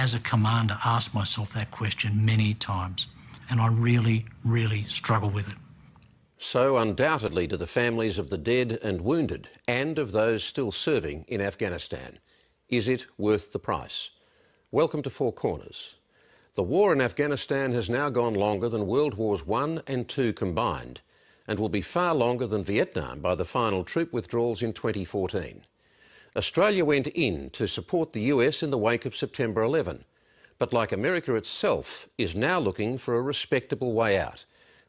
as a commander, asked myself that question many times, and I really, really struggle with it. So undoubtedly to the families of the dead and wounded and of those still serving in Afghanistan. Is it worth the price? Welcome to Four Corners. The war in Afghanistan has now gone longer than World Wars I and II combined, and will be far longer than Vietnam by the final troop withdrawals in 2014. Australia went in to support the US in the wake of September 11, but like America itself, is now looking for a respectable way out,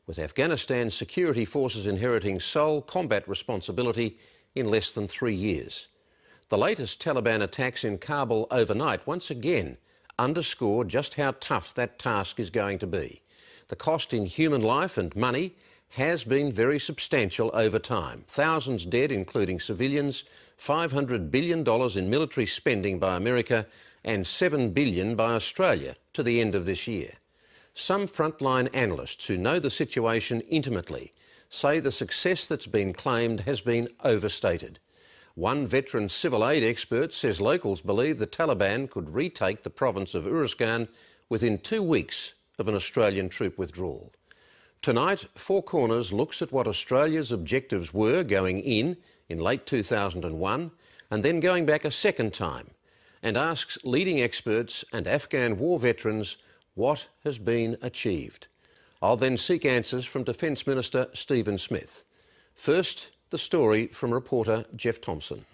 with Afghanistan's security forces inheriting sole combat responsibility in less than 3 years. The latest Taliban attacks in Kabul overnight once again underscore just how tough that task is going to be. The cost in human life and money has been very substantial over time. Thousands dead, including civilians, $500 billion in military spending by America and $7 billion by Australia to the end of this year. Some frontline analysts who know the situation intimately say the success that's been claimed has been overstated. One veteran civil aid expert says locals believe the Taliban could retake the province of Uruzgan within 2 weeks of an Australian troop withdrawal. Tonight, Four Corners looks at what Australia's objectives were going in late 2001 and then going back a second time, and asks leading experts and Afghan war veterans what has been achieved. I'll then seek answers from Defence Minister Stephen Smith. First, the story from reporter Jeff Thompson.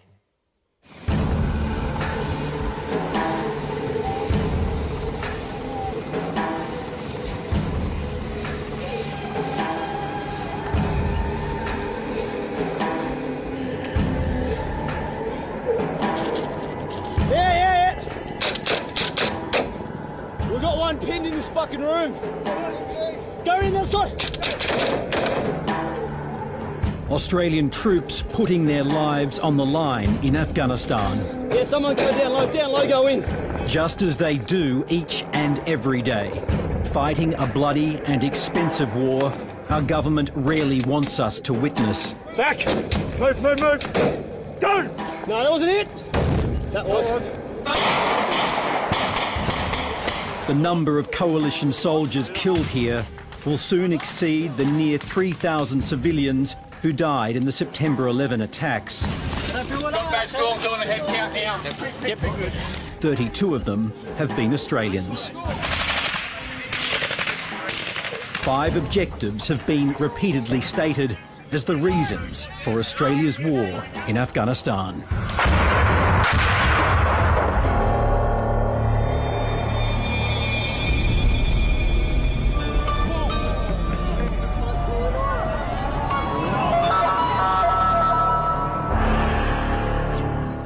We've got one pinned in this fucking room. Go in that side. Australian troops putting their lives on the line in Afghanistan. Yeah, someone go down low, go in. Just as they do each and every day. Fighting a bloody and expensive war our government rarely wants us to witness. Back! Move! Go! No, that wasn't it. That was. The number of coalition soldiers killed here will soon exceed the near 3,000 civilians who died in the September 11 attacks. 32 of them have been Australians. 5 objectives have been repeatedly stated as the reasons for Australia's war in Afghanistan.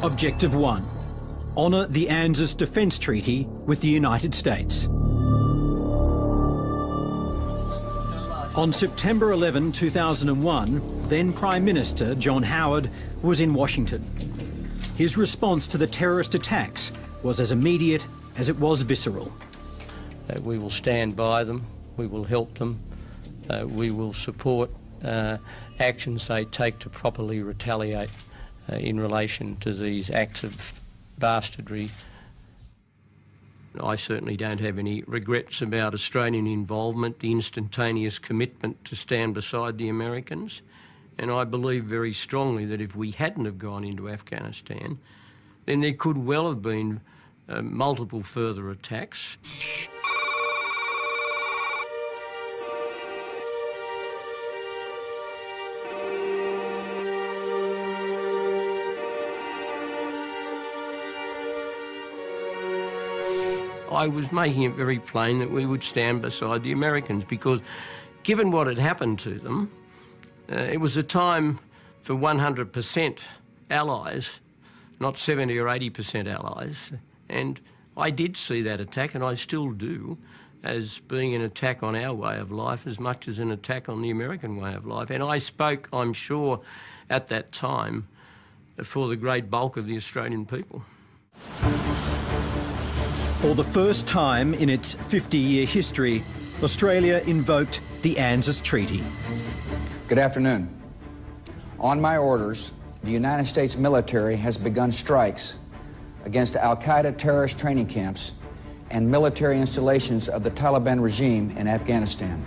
Objective 1. Honour the ANZUS Defence Treaty with the United States. On September 11, 2001, then Prime Minister John Howard was in Washington. His response to the terrorist attacks was as immediate as it was visceral. We will stand by them, we will help them, we will support actions they take to properly retaliate in relation to these acts of bastardry. I certainly don't have any regrets about Australian involvement, the instantaneous commitment to stand beside the Americans, and I believe very strongly that if we hadn't have gone into Afghanistan, then there could well have been multiple further attacks. I was making it very plain that we would stand beside the Americans because, given what had happened to them, it was a time for 100% allies, not 70 or 80% allies. And I did see that attack, and I still do, as being an attack on our way of life as much as an attack on the American way of life. And I spoke, I'm sure, at that time for the great bulk of the Australian people. For the first time in its 50-year history, Australia invoked the ANZUS Treaty. Good afternoon. On my orders, the United States military has begun strikes against al-Qaeda terrorist training camps and military installations of the Taliban regime in Afghanistan.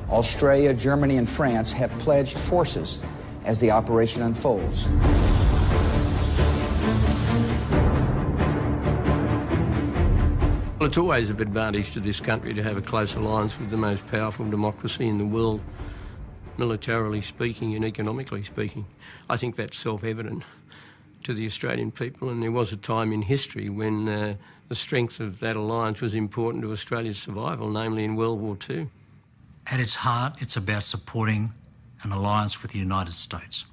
Australia, Germany, and France have pledged forces as the operation unfolds. Well, it's always of advantage to this country to have a close alliance with the most powerful democracy in the world, militarily speaking and economically speaking. I think that's self-evident to the Australian people, and there was a time in history when the strength of that alliance was important to Australia's survival, namely in World War II. At its heart, it's about supporting an alliance with the United States.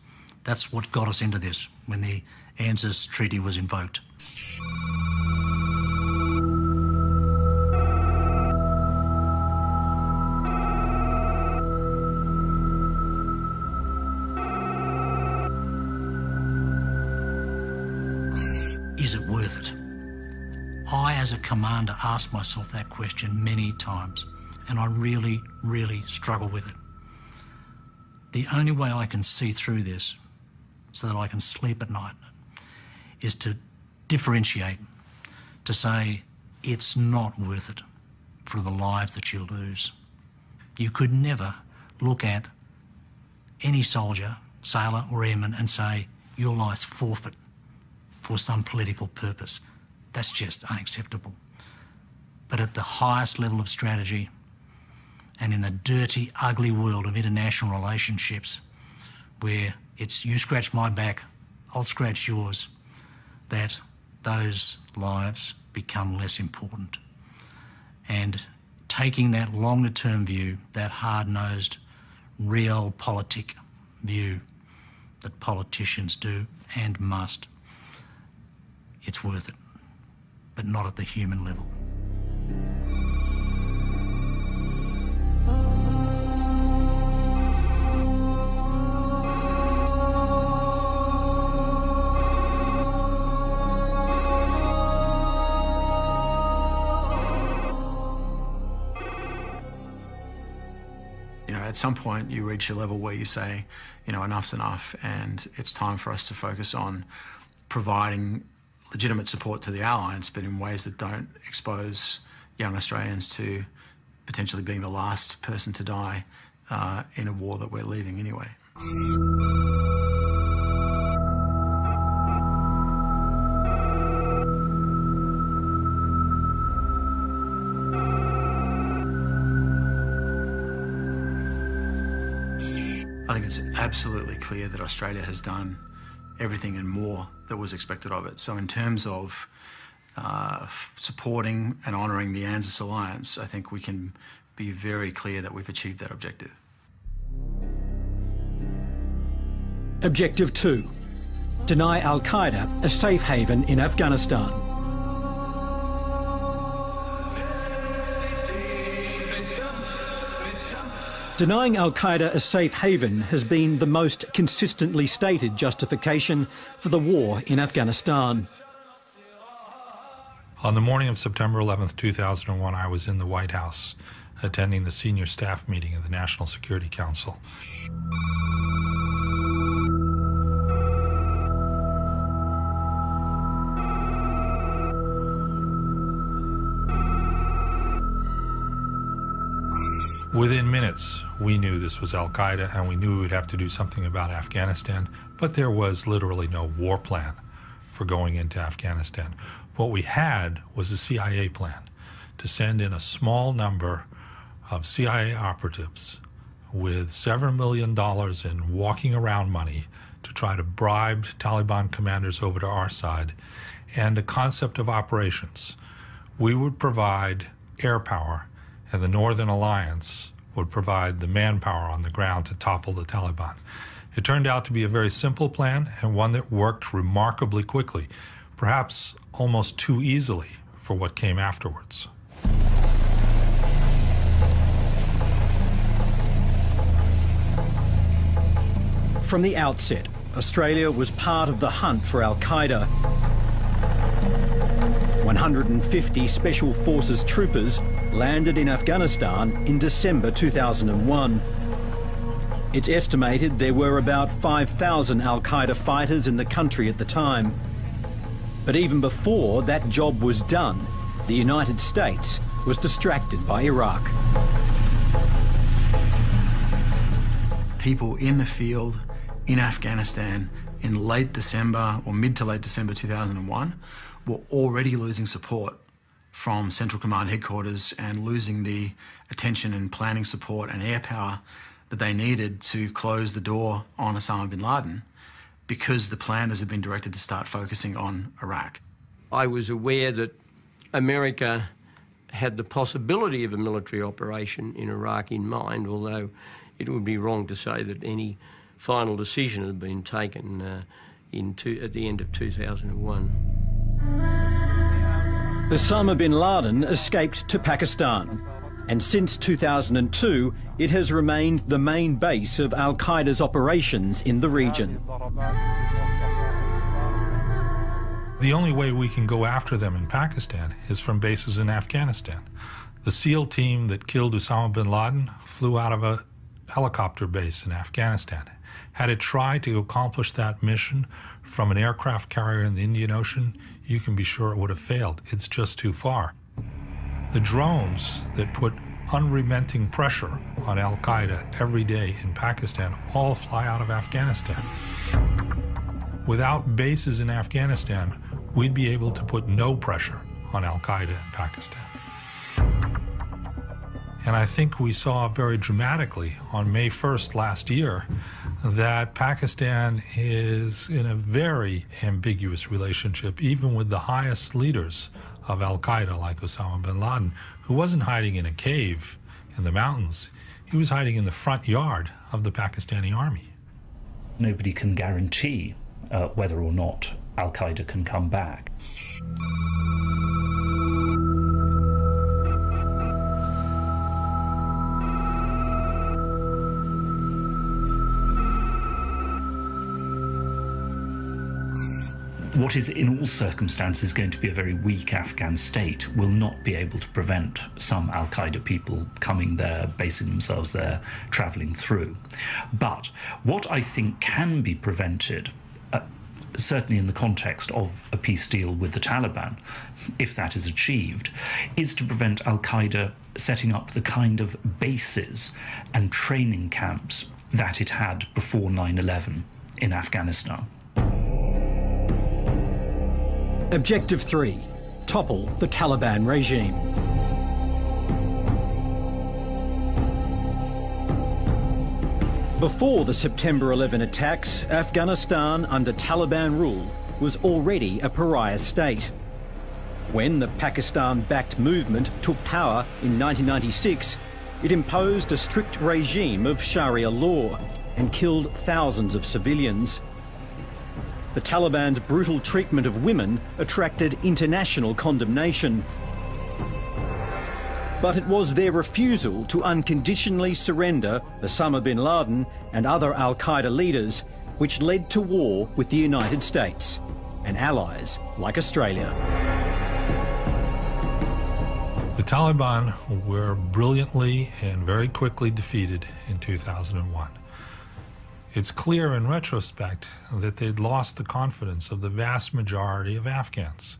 That's what got us into this when the ANZUS Treaty was invoked. Is it worth it? I, as a commander, asked myself that question many times, and I really, really struggle with it. The only way I can see through this so that I can sleep at night is to differentiate, to say it's not worth it for the lives that you lose. You could never look at any soldier, sailor or airman and say your life's forfeit for some political purpose. That's just unacceptable. But at the highest level of strategy and in the dirty, ugly world of international relationships where it's you scratch my back, I'll scratch yours, that those lives become less important. And taking that longer-term view, that hard-nosed, realpolitik view that politicians do and must, it's worth it, but not at the human level. At some point you reach a level where you say, enough's enough, and it's time for us to focus on providing legitimate support to the alliance, but in ways that don't expose young Australians to potentially being the last person to die in a war that we're leaving anyway. I think it's absolutely clear that Australia has done everything and more that was expected of it. So in terms of supporting and honouring the ANZUS alliance, I think we can be very clear that we've achieved that objective. Objective 2. Deny Al-Qaeda a safe haven in Afghanistan. Denying Al-Qaeda a safe haven has been the most consistently stated justification for the war in Afghanistan. On the morning of September 11th, 2001, I was in the White House attending the senior staff meeting of the National Security Council. Within minutes, we knew this was Al-Qaeda, and we knew we would have to do something about Afghanistan, but there was literally no war plan for going into Afghanistan. What we had was a CIA plan to send in a small number of CIA operatives with several $7 million in walking around money to try to bribe Taliban commanders over to our side, and a concept of operations. We would provide air power, and the Northern Alliance would provide the manpower on the ground to topple the Taliban. It turned out to be a very simple plan, and one that worked remarkably quickly, perhaps almost too easily for what came afterwards. From the outset, Australia was part of the hunt for Al-Qaeda. 150 Special Forces troopers landed in Afghanistan in December 2001. It's estimated there were about 5,000 al-Qaeda fighters in the country at the time. But even before that job was done, the United States was distracted by Iraq. People in the field in Afghanistan in late December or mid to late December 2001 were already losing support from Central Command headquarters and losing the attention and planning support and air power that they needed to close the door on Osama bin Laden, because the planners had been directed to start focusing on Iraq. I was aware that America had the possibility of a military operation in Iraq in mind, although it would be wrong to say that any final decision had been taken at the end of 2001. Osama bin Laden escaped to Pakistan, and since 2002 it has remained the main base of al-Qaeda's operations in the region. The only way we can go after them in Pakistan is from bases in Afghanistan. The SEAL team that killed Osama bin Laden flew out of a helicopter base in Afghanistan. Had it tried to accomplish that mission from an aircraft carrier in the Indian Ocean, you can be sure it would have failed. It's just too far. The drones that put unrelenting pressure on al-Qaeda every day in Pakistan all fly out of Afghanistan. Without bases in Afghanistan, we'd be able to put no pressure on al-Qaeda in Pakistan. And I think we saw very dramatically on May 1st last year that Pakistan is in a very ambiguous relationship, even with the highest leaders of al-Qaeda, like Osama bin Laden, who wasn't hiding in a cave in the mountains. He was hiding in the front yard of the Pakistani army. Nobody can guarantee whether or not al-Qaeda can come back. What is in all circumstances going to be a very weak Afghan state will not be able to prevent some al-Qaeda people coming there, basing themselves there, travelling through. But what I think can be prevented, certainly in the context of a peace deal with the Taliban, if that is achieved, is to prevent al-Qaeda setting up the kind of bases and training camps that it had before 9/11 in Afghanistan. Objective 3, topple the Taliban regime. Before the September 11 attacks, Afghanistan under Taliban rule was already a pariah state. When the Pakistan-backed movement took power in 1996, it imposed a strict regime of Sharia law and killed thousands of civilians. The Taliban's brutal treatment of women attracted international condemnation. But it was their refusal to unconditionally surrender Osama bin Laden and other al-Qaeda leaders which led to war with the United States and allies like Australia. The Taliban were brilliantly and very quickly defeated in 2001. It's clear in retrospect that they'd lost the confidence of the vast majority of Afghans.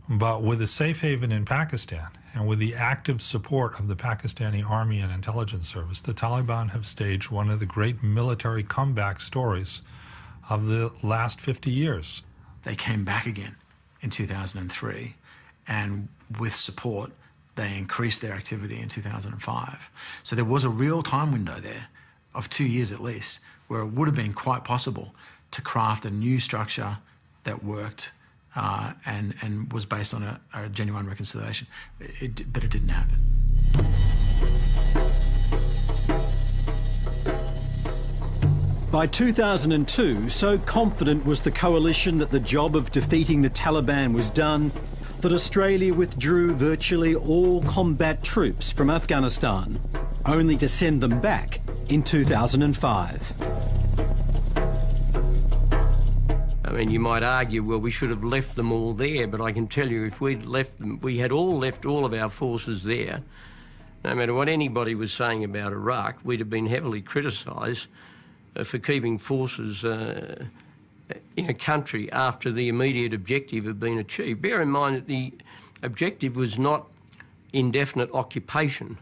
But with a safe haven in Pakistan and with the active support of the Pakistani Army and Intelligence Service, the Taliban have staged one of the great military comeback stories of the last 50 years. They came back again in 2003, and with support, they increased their activity in 2005. So there was a real time window there of 2 years at least, where it would have been quite possible to craft a new structure that worked and was based on a genuine reconciliation. But it didn't happen. By 2002, so confident was the coalition that the job of defeating the Taliban was done, that Australia withdrew virtually all combat troops from Afghanistan, only to send them back in 2005. I mean, you might argue, well, we should have left them all there, but I can tell you if we'd left them, we had all left all of our forces there, no matter what anybody was saying about Iraq, we'd have been heavily criticised for keeping forces in a country after the immediate objective had been achieved. Bear in mind that the objective was not indefinite occupation.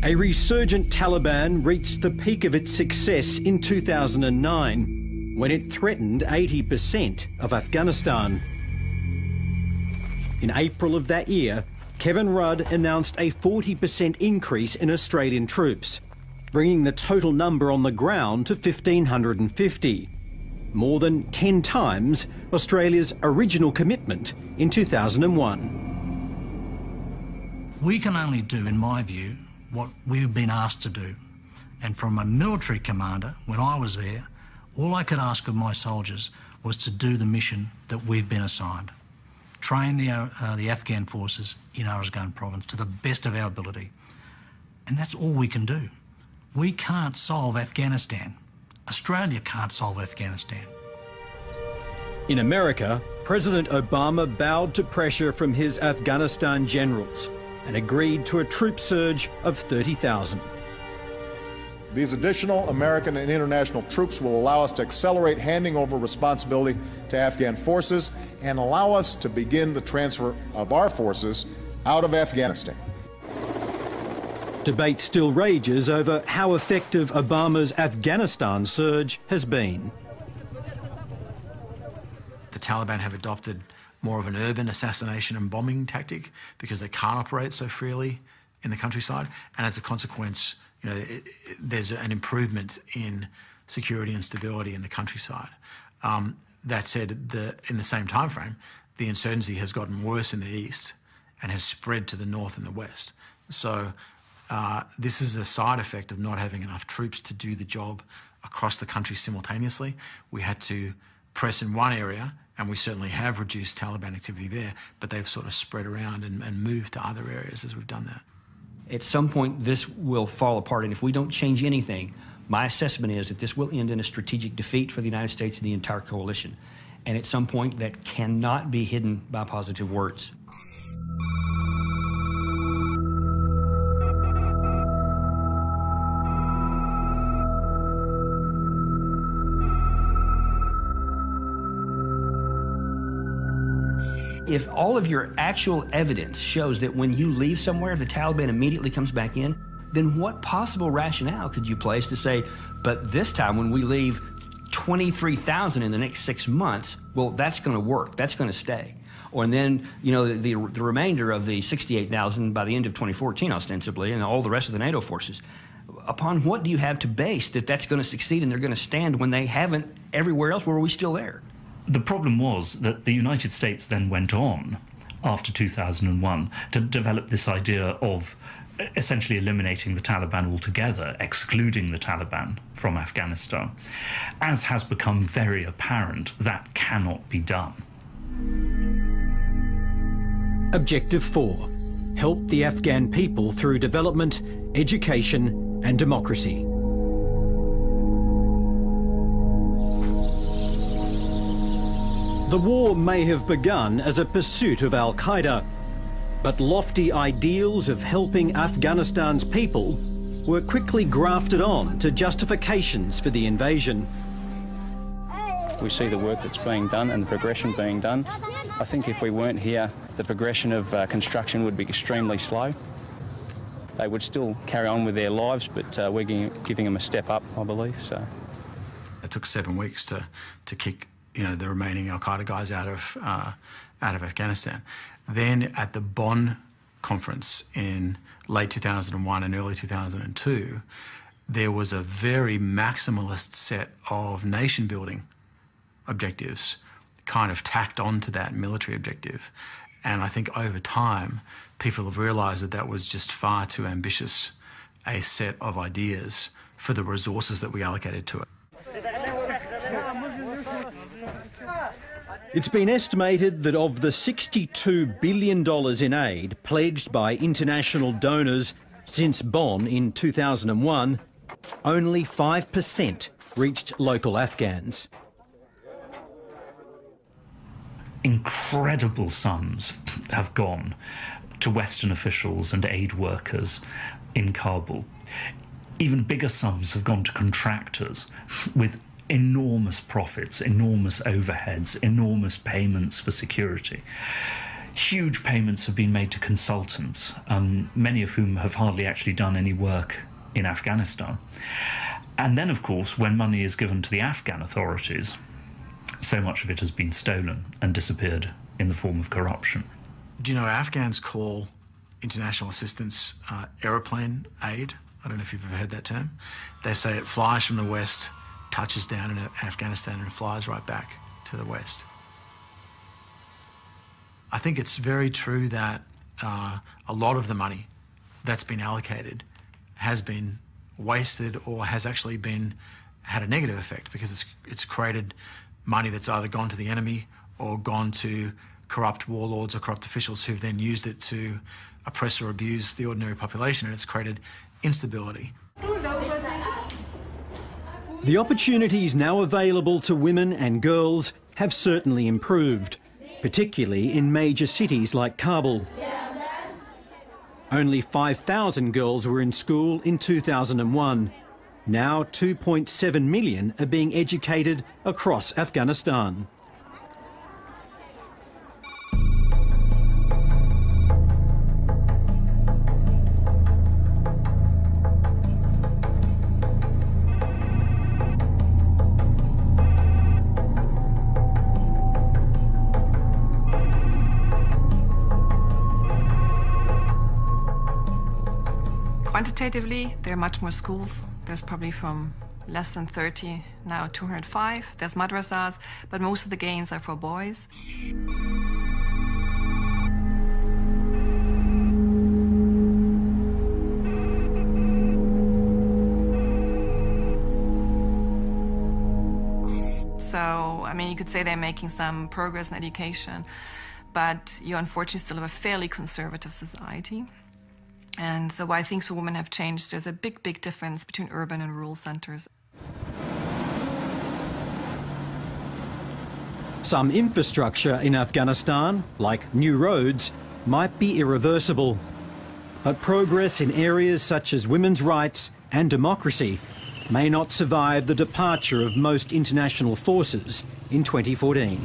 A resurgent Taliban reached the peak of its success in 2009, when it threatened 80% of Afghanistan. In April of that year, Kevin Rudd announced a 40% increase in Australian troops, bringing the total number on the ground to 1,550, more than 10 times Australia's original commitment in 2001. We can only do, in my view, what we've been asked to do. And from a military commander, when I was there, all I could ask of my soldiers was to do the mission that we've been assigned. Train the Afghan forces in Uruzgan province to the best of our ability. And that's all we can do. We can't solve Afghanistan. Australia can't solve Afghanistan. In America, President Obama bowed to pressure from his Afghanistan generals and agreed to a troop surge of 30,000. These additional American and international troops will allow us to accelerate handing over responsibility to Afghan forces and allow us to begin the transfer of our forces out of Afghanistan. Debate still rages over how effective Obama's Afghanistan surge has been. The Taliban have adopted more of an urban assassination and bombing tactic because they can't operate so freely in the countryside, and as a consequence, you know, there's an improvement in security and stability in the countryside. That said, in the same time frame, the insurgency has gotten worse in the east and has spread to the north and the west. So this is a side effect of not having enough troops to do the job across the country simultaneously. We had to press in one area, and we certainly have reduced Taliban activity there, but they've sort of spread around and moved to other areas as we've done that. At some point, this will fall apart, and if we don't change anything, my assessment is that this will end in a strategic defeat for the United States and the entire coalition. And at some point, that cannot be hidden by positive words. If all of your actual evidence shows that when you leave somewhere, the Taliban immediately comes back in, then what possible rationale could you place to say, but this time when we leave 23,000 in the next 6 months, well, that's going to work, that's going to stay. Or and then, you know, the remainder of the 68,000 by the end of 2014, ostensibly, and all the rest of the NATO forces, upon what do you have to base that that's going to succeed and they're going to stand when they haven't everywhere else? Where are we still there? The problem was that the United States then went on, after 2001, to develop this idea of essentially eliminating the Taliban altogether, excluding the Taliban from Afghanistan. As has become very apparent, that cannot be done. Objective 4. Help the Afghan people through development, education and democracy. The war may have begun as a pursuit of al-Qaeda, but lofty ideals of helping Afghanistan's people were quickly grafted on to justifications for the invasion. We see the work that's being done and the progression being done. I think if we weren't here, the progression of construction would be extremely slow. They would still carry on with their lives, but we're giving them a step up, I believe. So it took 7 weeks to kick, you know, the remaining al-Qaeda guys out of Afghanistan. Then at the Bonn conference in late 2001 and early 2002, there was a very maximalist set of nation-building objectives kind of tacked onto that military objective. And I think over time, people have realised that that was just far too ambitious a set of ideas for the resources that we allocated to it. It's been estimated that of the $62 billion in aid pledged by international donors since Bonn in 2001, only 5% reached local Afghans. incredible sums have gone to Western officials and aid workers in Kabul. Even bigger sums have gone to contractors with enormous profits, enormous overheads, enormous payments for security. Huge payments have been made to consultants, many of whom have hardly actually done any work in Afghanistan. And then, of course, when money is given to the Afghan authorities, so much of it has been stolen and disappeared in the form of corruption. Do you know Afghans call international assistance aeroplane aid? I don't know if you've ever heard that term. They say it flies from the West, touches down in Afghanistan and flies right back to the West. I think it's very true that a lot of the money that's been allocated has been wasted or has actually had a negative effect, because it's created money that's either gone to the enemy or gone to corrupt warlords or corrupt officials who've then used it to oppress or abuse the ordinary population, and it's created instability. The opportunities now available to women and girls have certainly improved, particularly in major cities like Kabul. Only 5,000 girls were in school in 2001. Now 2.7 million are being educated across Afghanistan. Quantitatively, there are much more schools. There's probably from less than 30, now 205. There's madrasas, but most of the gains are for boys. So, I mean, you could say they're making some progress in education, but you unfortunately still have a fairly conservative society. And so why things for women have changed, there's a big, big difference between urban and rural centres. Some infrastructure in Afghanistan, like new roads, might be irreversible. But progress in areas such as women's rights and democracy may not survive the departure of most international forces in 2014.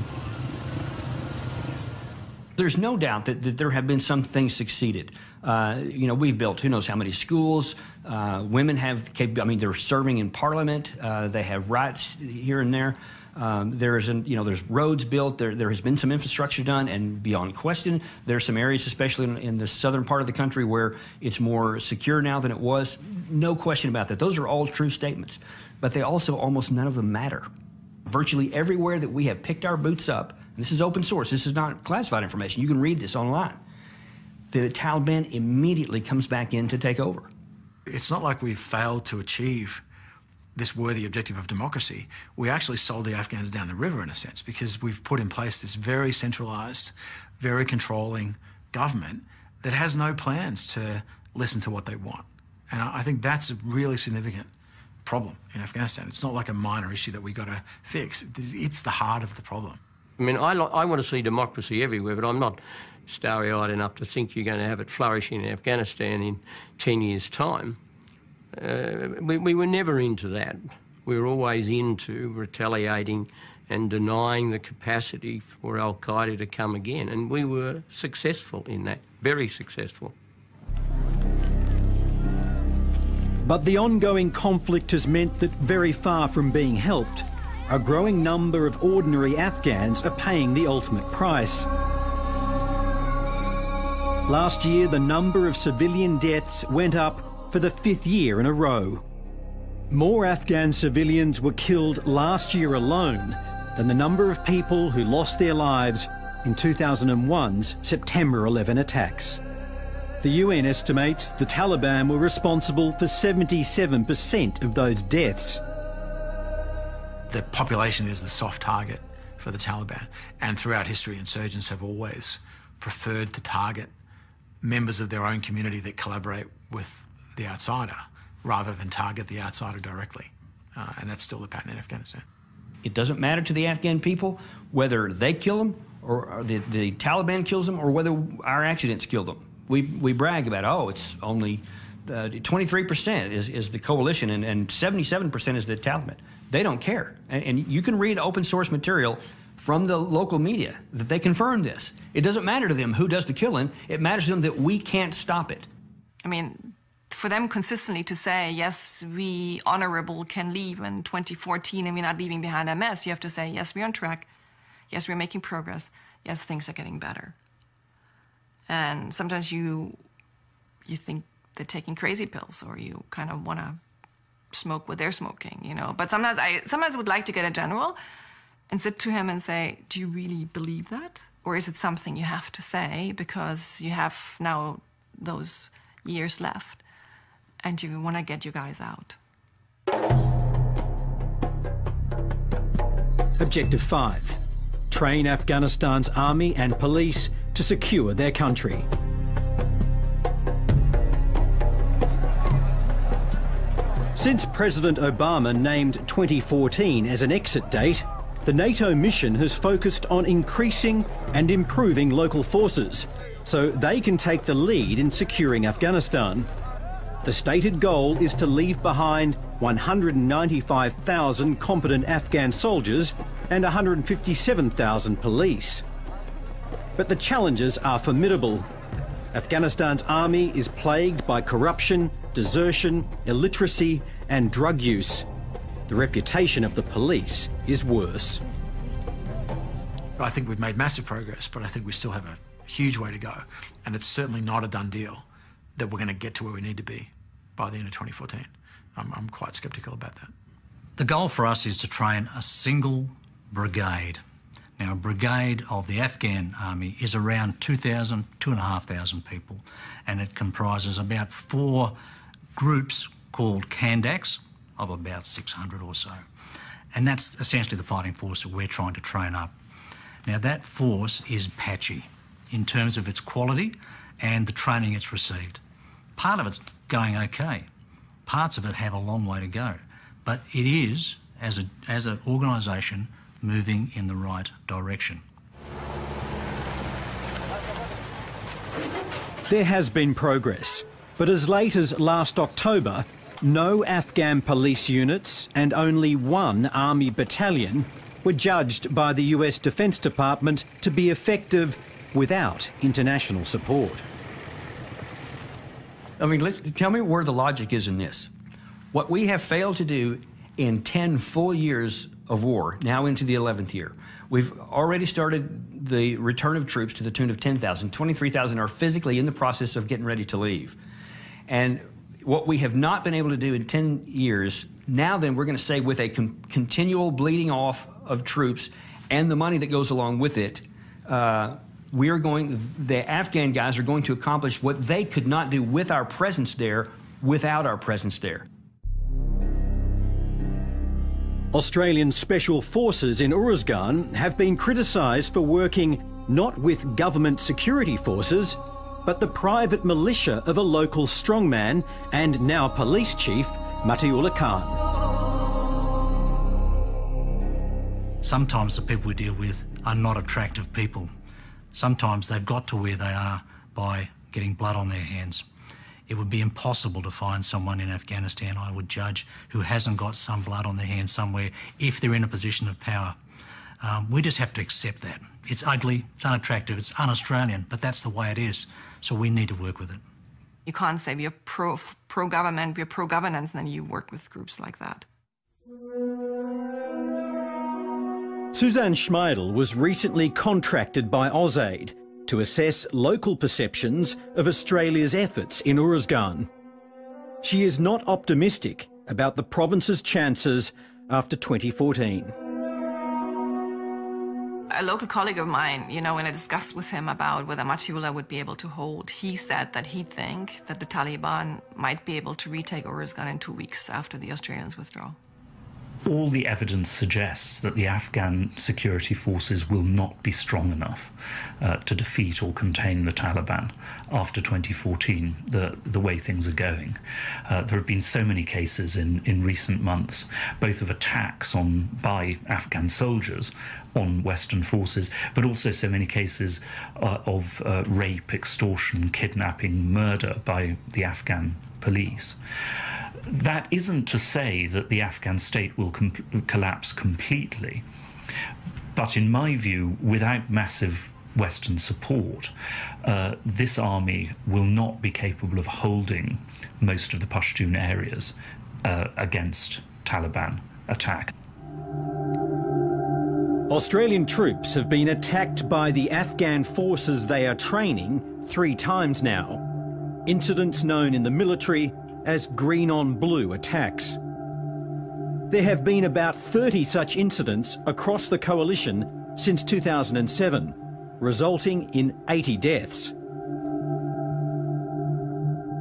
There's no doubt that there have been some things succeeded. You know, we've built who knows how many schools. Women have, I mean, they're serving in parliament. They have rights here and there. There's roads built. There has been some infrastructure done, and beyond question, there's some areas, especially in the southern part of the country, where it's more secure now than it was. No question about that. Those are all true statements, but they also, almost none of them matter. Virtually everywhere that we have picked our boots up, and this is open source, this is not classified information, you can read this online, the Taliban immediately comes back in to take over. It's not like we've failed to achieve this worthy objective of democracy. We actually sold the Afghans down the river, in a sense, because we've put in place this very centralised, very controlling government that has no plans to listen to what they want. And I think that's a really significant problem in Afghanistan. It's not like a minor issue that we got to fix. It's the heart of the problem. I mean, I want to see democracy everywhere, but I'm not starry-eyed enough to think you're going to have it flourishing in Afghanistan in 10 years' time. We were never into that. We were always into retaliating and denying the capacity for al-Qaeda to come again, and we were successful in that, very successful. But the ongoing conflict has meant that, very far from being helped, a growing number of ordinary Afghans are paying the ultimate price. Last year, the number of civilian deaths went up for the 5th year in a row. More Afghan civilians were killed last year alone than the number of people who lost their lives in 2001's September 11 attacks. The UN estimates the Taliban were responsible for 77% of those deaths. The population is the soft target for the Taliban, and throughout history, insurgents have always preferred to target members of their own community that collaborate with the outsider, rather than target the outsider directly. And that's still the pattern in Afghanistan. It doesn't matter to the Afghan people whether they kill them or the Taliban kills them, or whether our accidents kill them. We brag about, oh, it's only 23% is the coalition and 77% is the Taliban. They don't care. And you can read open source material from the local media that they confirm this. It doesn't matter to them who does the killing. It matters to them that we can't stop it. I mean, for them consistently to say, yes, we honorable can leave in 2014 and we're not leaving behind a mess, you have to say, yes, we're on track. Yes, we're making progress. Yes, things are getting better. And sometimes you think they're taking crazy pills, or you kind of want to smoke what they're smoking, you know. But sometimes I would like to get a general and sit to him and say, do you really believe that? Or is it something you have to say because you have now those years left and you want to get you guys out? Objective 5. Train Afghanistan's army and police to secure their country. Since President Obama named 2014 as an exit date, the NATO mission has focused on increasing and improving local forces so they can take the lead in securing Afghanistan. The stated goal is to leave behind 195,000 competent Afghan soldiers and 157,000 police. But the challenges are formidable. Afghanistan's army is plagued by corruption, desertion, illiteracy and drug use. The reputation of the police is worse. I think we've made massive progress, but I think we still have a huge way to go. And it's certainly not a done deal that we're going to get to where we need to be by the end of 2014. I'm quite sceptical about that. The goal for us is to train a single brigade. Now, a brigade of the Afghan army is around 2,000, 2,500 people, and it comprises about 4 groups called Kandaks of about 600 or so. And that's essentially the fighting force that we're trying to train up. Now, that force is patchy in terms of its quality and the training it's received. Part of it's going okay. Parts of it have a long way to go. But it is, as an organisation, moving in the right direction. There has been progress, but as late as last October, no Afghan police units and only 1 army battalion were judged by the US Defence Department to be effective without international support. I mean, tell me where the logic is in this. What we have failed to do in 10 full years of war, now into the 11th year, we've already started the return of troops to the tune of 10,000. 23,000 are physically in the process of getting ready to leave. And what we have not been able to do in 10 years, now then we're going to say with a continual bleeding off of troops and the money that goes along with it, the Afghan guys are going to accomplish what they could not do with our presence there without our presence there. Australian Special Forces in Uruzgan have been criticised for working not with government security forces, but the private militia of a local strongman and now police chief, Matiullah Khan. Sometimes the people we deal with are not attractive people. Sometimes they've got to where they are by getting blood on their hands. It would be impossible to find someone in Afghanistan, I would judge, who hasn't got some blood on their hands somewhere if they're in a position of power. We just have to accept that. It's ugly, it's unattractive, it's un-Australian, but that's the way it is. So we need to work with it. You can't say we're pro-government, we're pro-governance, and then you work with groups like that. Suzanne Schmeidel was recently contracted by AusAid to assess local perceptions of Australia's efforts in Uruzgan. She is not optimistic about the province's chances after 2014. A local colleague of mine, you know, when I discussed with him about whether Matiullah would be able to hold, he said that he'd think that the Taliban might be able to retake Uruzgan in 2 weeks after the Australians withdraw. all the evidence suggests that the Afghan security forces will not be strong enough to defeat or contain the Taliban after 2014, the way things are going. There have been so many cases in recent months, both of attacks by Afghan soldiers on Western forces, but also so many cases of rape, extortion, kidnapping, murder by the Afghan police. That isn't to say that the Afghan state will collapse completely, but in my view, without massive Western support, this army will not be capable of holding most of the Pashtun areas against Taliban attack. Australian troops have been attacked by the Afghan forces they are training 3 times now. Incidents known in the military as green-on-blue attacks. There have been about 30 such incidents across the coalition since 2007, resulting in 80 deaths.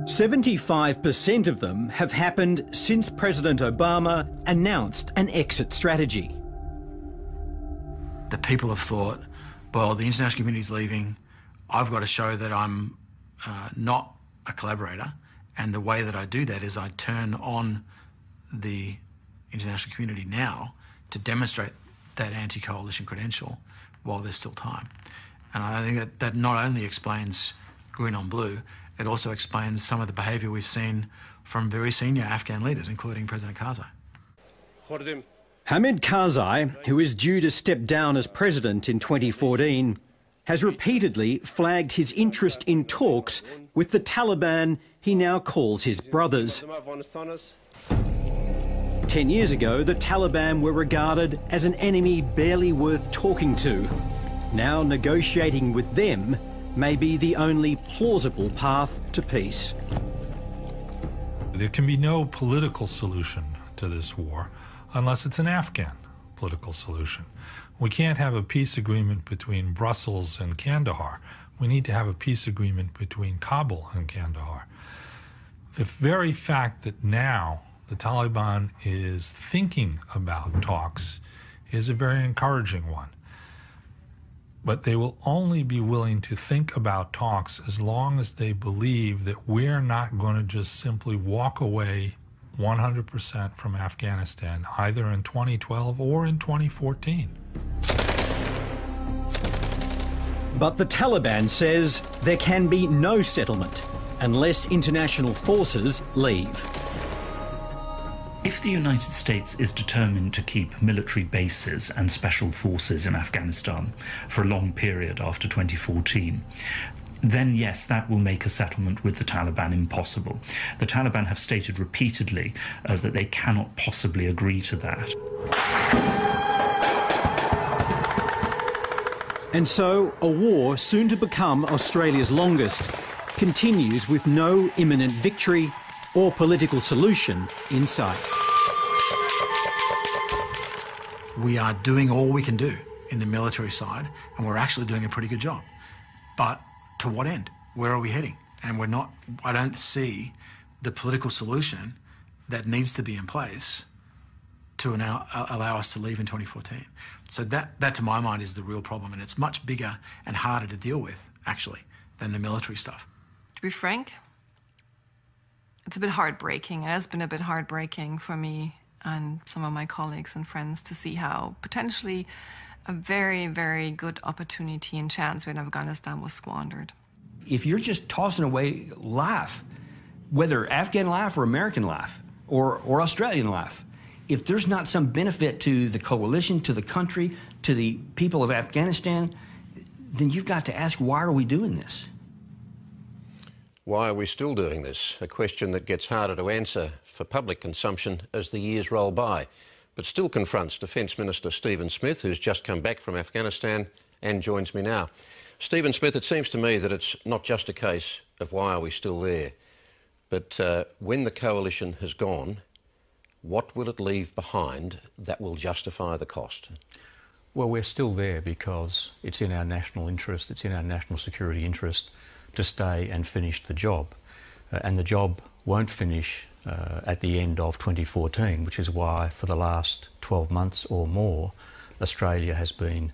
75% of them have happened since President Obama announced an exit strategy. The people have thought, well, the international community's leaving, I've got to show that I'm not a collaborator, and the way that I do that is I turn on the international community now to demonstrate that anti-coalition credential while there's still time. And I think that not only explains green on blue, it also explains some of the behaviour we've seen from very senior Afghan leaders, including President Karzai. Hamid Karzai, who is due to step down as president in 2014, has repeatedly flagged his interest in talks with the Taliban he now calls his brothers. 10 years ago, the Taliban were regarded as an enemy barely worth talking to. Now negotiating with them may be the only plausible path to peace. There can be no political solution to this war unless it's an Afghan political solution. We can't have a peace agreement between Brussels and Kandahar. We need to have a peace agreement between Kabul and Kandahar. The very fact that now the Taliban is thinking about talks is a very encouraging one. But they will only be willing to think about talks as long as they believe that we're not going to just simply walk away 100% from Afghanistan, either in 2012 or in 2014. But the Taliban says there can be no settlement unless international forces leave. If the United States is determined to keep military bases and special forces in Afghanistan for a long period after 2014, then yes, that will make a settlement with the Taliban impossible. The Taliban have stated repeatedly that they cannot possibly agree to that. And so, a war soon to become Australia's longest continues with no imminent victory or political solution in sight. We are doing all we can do in the military side, and we're actually doing a pretty good job. But to what end? Where are we heading? And we're not, I don't see the political solution that needs to be in place to allow us to leave in 2014. So that to my mind is the real problem, and it's much bigger and harder to deal with, actually, than the military stuff. To be frank, it's a bit heartbreaking. It has been a bit heartbreaking for me and some of my colleagues and friends to see how potentially a very, very good opportunity and chance in Afghanistan was squandered. If you're just tossing away life, whether Afghan life or American life or Australian life, if there's not some benefit to the coalition, to the country, to the people of Afghanistan, then you've got to ask, why are we doing this? Why are we still doing this? A question that gets harder to answer for public consumption as the years roll by, but still confronts Defence Minister Stephen Smith, who's just come back from Afghanistan and joins me now. Stephen Smith, it seems to me that it's not just a case of why are we still there, but when the coalition has gone, what will it leave behind that will justify the cost? Well, we're still there because it's in our national interest, it's in our national security interest to stay and finish the job. And the job won't finish at the end of 2014, which is why for the last 12 months or more, Australia has been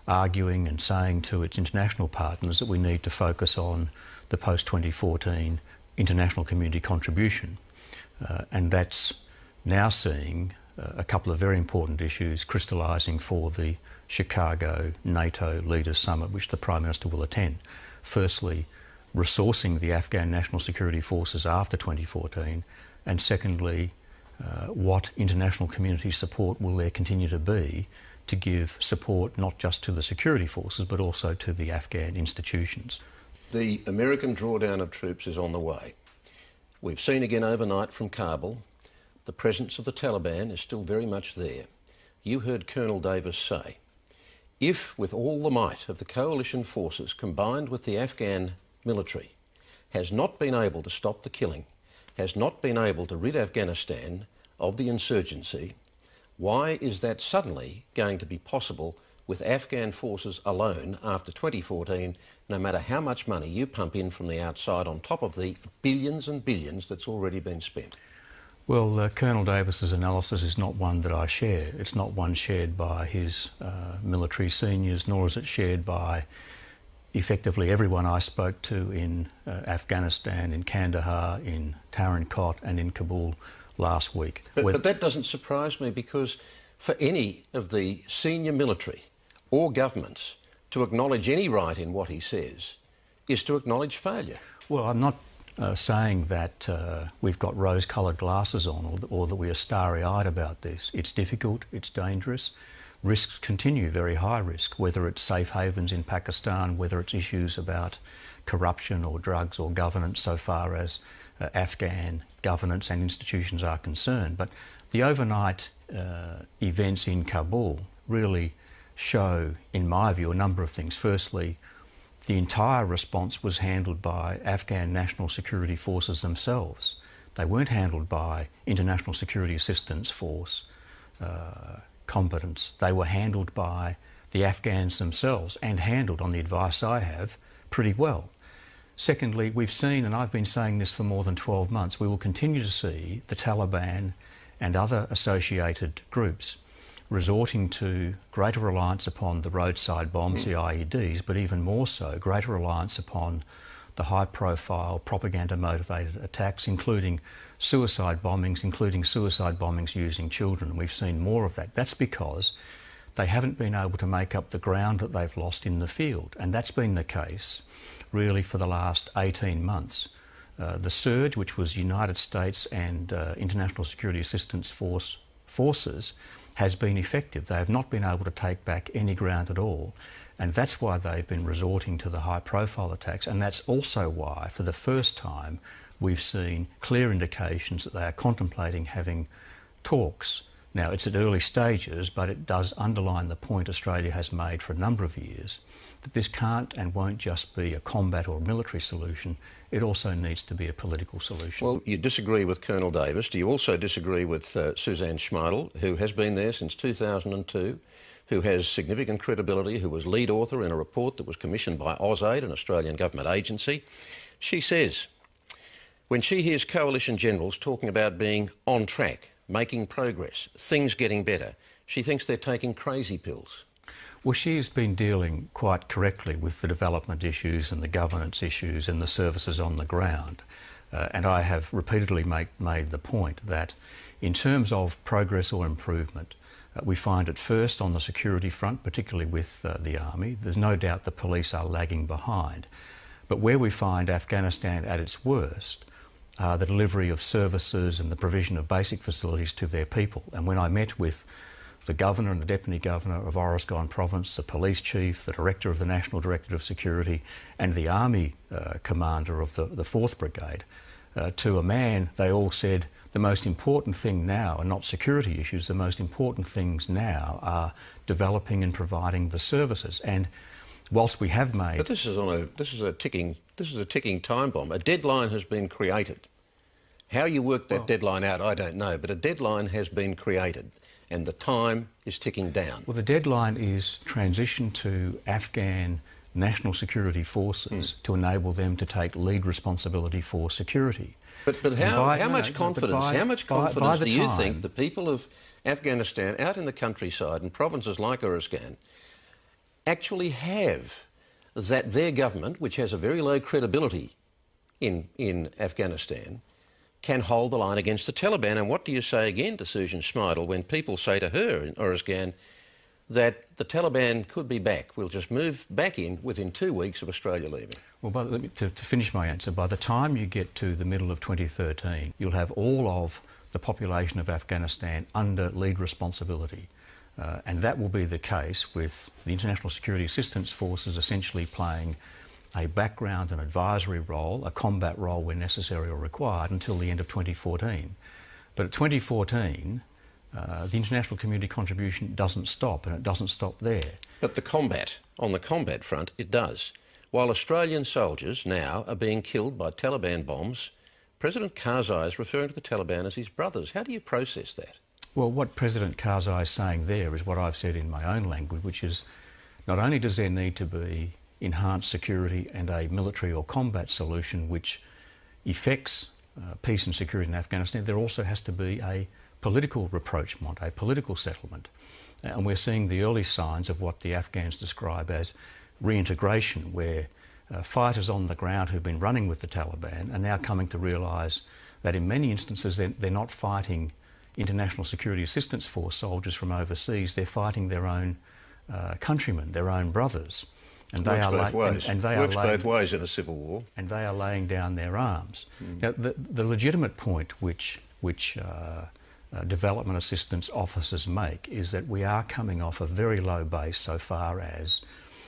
arguing and saying to its international partners that we need to focus on the post-2014 international community contribution. And that's now seeing a couple of very important issues crystallising for the Chicago NATO Leaders Summit, which the Prime Minister will attend. Firstly, resourcing the Afghan National Security Forces after 2014, and secondly, what international community support will there continue to be to give support not just to the security forces but also to the Afghan institutions. The American drawdown of troops is on the way. We've seen again overnight from Kabul, the presence of the Taliban is still very much there. You heard Colonel Davis say, if with all the might of the coalition forces combined with the Afghan military has not been able to stop the killing, has not been able to rid Afghanistan of the insurgency, why is that suddenly going to be possible with Afghan forces alone after 2014, no matter how much money you pump in from the outside on top of the billions and billions that's already been spent? Well, Colonel Davis's analysis is not one that I share. It's not one shared by his military seniors, nor is it shared by effectively everyone I spoke to in Afghanistan, in Kandahar, in Tarin Kot and in Kabul last week. But that doesn't surprise me, because for any of the senior military or governments to acknowledge any right in what he says is to acknowledge failure. Well, I'm not saying that we've got rose-coloured glasses on or that we are starry-eyed about this. It's difficult, it's dangerous. Risks continue, very high risk, whether it's safe havens in Pakistan, whether it's issues about corruption or drugs or governance so far as Afghan governance and institutions are concerned. But the overnight events in Kabul really show, in my view, a number of things. Firstly, the entire response was handled by Afghan National Security Forces themselves. They weren't handled by International Security Assistance Force competence. They were handled by the Afghans themselves, and handled, on the advice I have, pretty well. Secondly, we've seen, and I've been saying this for more than 12 months, we will continue to see the Taliban and other associated groups resorting to greater reliance upon the roadside bombs, the IEDs, but even more so, greater reliance upon the high-profile propaganda-motivated attacks, including suicide bombings using children. We've seen more of that. That's because they haven't been able to make up the ground that they've lost in the field, and that's been the case really for the last 18 months. The surge, which was United States and International Security Assistance forces, has been effective. They have not been able to take back any ground at all, and that's why they've been resorting to the high-profile attacks, and that's also why, for the first time, we've seen clear indications that they are contemplating having talks. Now, it's at early stages, but it does underline the point Australia has made for a number of years, that this can't and won't just be a combat or military solution, it also needs to be a political solution. Well, you disagree with Colonel Davis. Do you also disagree with Suzanne Schmeidel, who has been there since 2002, who has significant credibility, who was lead author in a report that was commissioned by AusAid, an Australian government agency? She says, when she hears coalition generals talking about being on track, making progress, things getting better, she thinks they're taking crazy pills. Well, she's been dealing quite correctly with the development issues and the governance issues and the services on the ground. And I have repeatedly made the point that in terms of progress or improvement, we find it first on the security front, particularly with the Army. There's no doubt the police are lagging behind. But where we find Afghanistan at its worst are the delivery of services and the provision of basic facilities to their people. And when I met with the Governor and the Deputy Governor of Oruzgan Province, the Police Chief, the Director of the National Directorate of Security and the Army Commander of the 4th Brigade, to a man, they all said the most important thing now are not security issues, the most important things now are developing and providing the services. And whilst we have made... But this is a ticking time bomb. A deadline has been created. How you work that deadline out, I don't know, but a deadline has been created. And the time is ticking down. Well, the deadline is transition to Afghan National Security Forces to enable them to take lead responsibility for security. But how much confidence? How much confidence do you think the people of Afghanistan, out in the countryside in provinces like Uruzgan, actually have that their government, which has a very low credibility in Afghanistan, can hold the line against the Taliban? And what do you say again to Susan Schmeidel when people say to her in Uruzgan that the Taliban could be back, we'll just move back in within 2 weeks of Australia leaving? Well, to finish my answer, by the time you get to the middle of 2013, you'll have all of the population of Afghanistan under lead responsibility. And that will be the case with the International Security Assistance Forces essentially playing a background and advisory role, a combat role where necessary or required, until the end of 2014. But at 2014, the international community contribution doesn't stop, and it doesn't stop there. But on the combat front, it does. While Australian soldiers now are being killed by Taliban bombs, President Karzai is referring to the Taliban as his brothers. How do you process that? Well, what President Karzai is saying there is what I've said in my own language, which is not only does there need to be enhanced security and a military or combat solution which effects peace and security in Afghanistan, there also has to be a political rapprochement, a political settlement. And we're seeing the early signs of what the Afghans describe as reintegration, where fighters on the ground who've been running with the Taliban are now coming to realise that in many instances they're not fighting International Security Assistance Force soldiers from overseas, they're fighting their own countrymen, their own brothers. And Works both ways in a civil war. And they are laying down their arms. Now, the legitimate point which development assistance officers make is that we are coming off a very low base so far as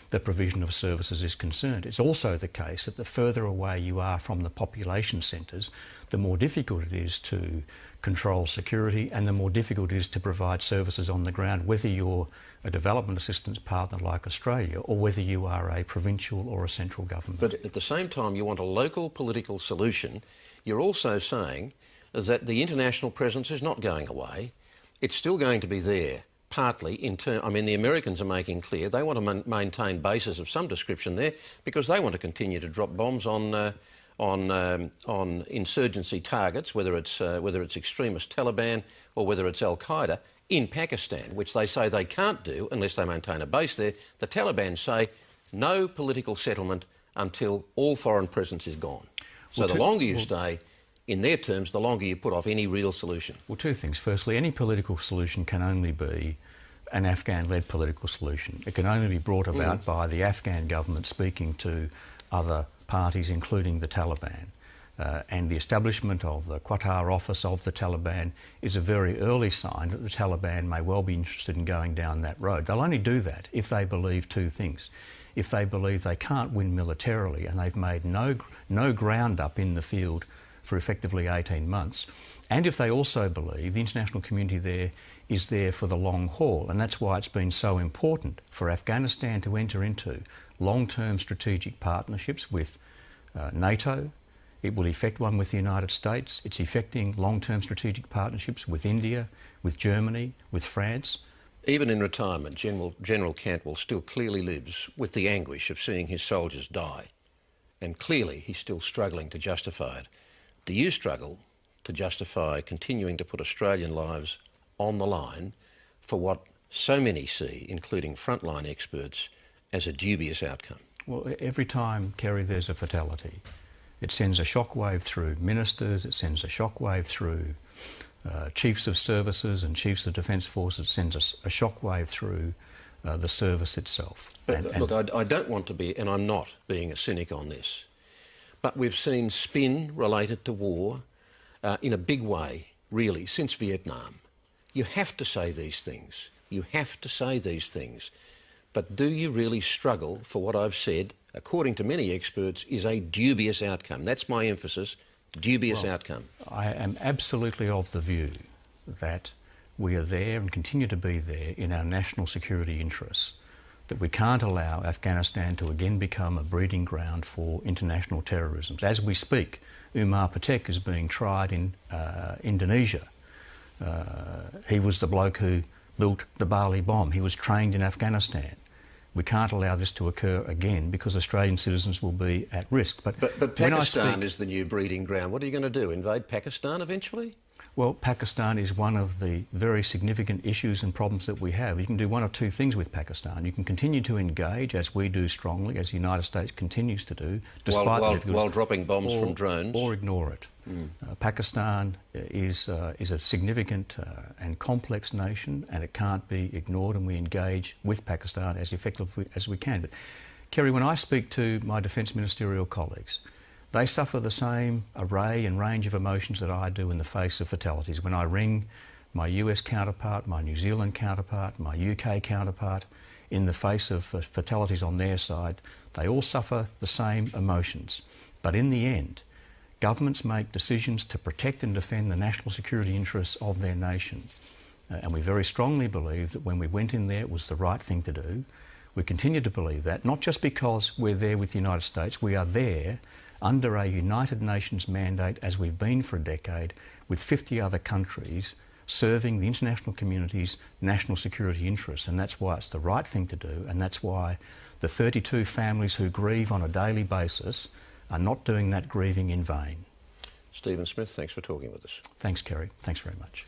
the provision of services is concerned. It's also the case that the further away you are from the population centres, the more difficult it is to control security and the more difficult it is to provide services on the ground, whether you're a development assistance partner like Australia or whether you are a provincial or a central government. But at the same time, you want a local political solution. You're also saying that the international presence is not going away. It's still going to be there, partly in turn. I mean, the Americans are making clear they want to maintain bases of some description there because they want to continue to drop bombs on insurgency targets, whether it's extremist Taliban or whether it's Al-Qaeda, in Pakistan, which they say they can't do unless they maintain a base there. The Taliban say no political settlement until all foreign presence is gone. So the longer you stay, in their terms, the longer you put off any real solution. Well, two things. Firstly, any political solution can only be an Afghan-led political solution. It can only be brought about by the Afghan government speaking to other parties, including the Taliban. And the establishment of the Qatar office of the Taliban is a very early sign that the Taliban may well be interested in going down that road. They'll only do that if they believe two things. If they believe they can't win militarily and they've made no ground up in the field for effectively 18 months, and if they also believe the international community there is there for the long haul. And that's why it's been so important for Afghanistan to enter into long-term strategic partnerships with NATO. It will effect one with the United States. It's effecting long-term strategic partnerships with India, with Germany, with France. Even in retirement, General Cantwell still clearly lives with the anguish of seeing his soldiers die. And clearly he's still struggling to justify it. Do you struggle to justify continuing to put Australian lives on the line for what so many see, including frontline experts, as a dubious outcome? Well, every time, Kerry, there's a fatality, it sends a shockwave through ministers, it sends a shockwave through chiefs of services and chiefs of defence forces, it sends a shockwave through the service itself. But look, I don't want to be, and I'm not being a cynic on this, but we've seen spin related to war in a big way, really, since Vietnam. You have to say these things. You have to say these things. But do you really struggle for what I've said, according to many experts, is a dubious outcome? That's my emphasis, dubious outcome. I am absolutely of the view that we are there and continue to be there in our national security interests, that we can't allow Afghanistan to again become a breeding ground for international terrorism. As we speak, Umar Patek is being tried in Indonesia. He was the bloke who built the Bali bomb. He was trained in Afghanistan. We can't allow this to occur again because Australian citizens will be at risk. But Pakistan is the new breeding ground. What are you going to do, invade Pakistan eventually? Well, Pakistan is one of the very significant issues and problems that we have. You can do one of two things with Pakistan. You can continue to engage, as we do strongly, as the United States continues to do, despite while dropping bombs from drones, or ignore it. Pakistan is a significant and complex nation, and it can't be ignored, and we engage with Pakistan as effectively as we can. But, Kerry, when I speak to my defence ministerial colleagues, they suffer the same array and range of emotions that I do in the face of fatalities. When I ring my US counterpart, my New Zealand counterpart, my UK counterpart, in the face of fatalities on their side, they all suffer the same emotions. But in the end, governments make decisions to protect and defend the national security interests of their nation. And we very strongly believe that when we went in there, it was the right thing to do. We continue to believe that, not just because we're there with the United States, we are there under a United Nations mandate, as we've been for a decade, with 50 other countries serving the international community's national security interests. And that's why it's the right thing to do, and that's why the 32 families who grieve on a daily basis are not doing that grieving in vain. Stephen Smith, thanks for talking with us. Thanks, Kerry. Thanks very much.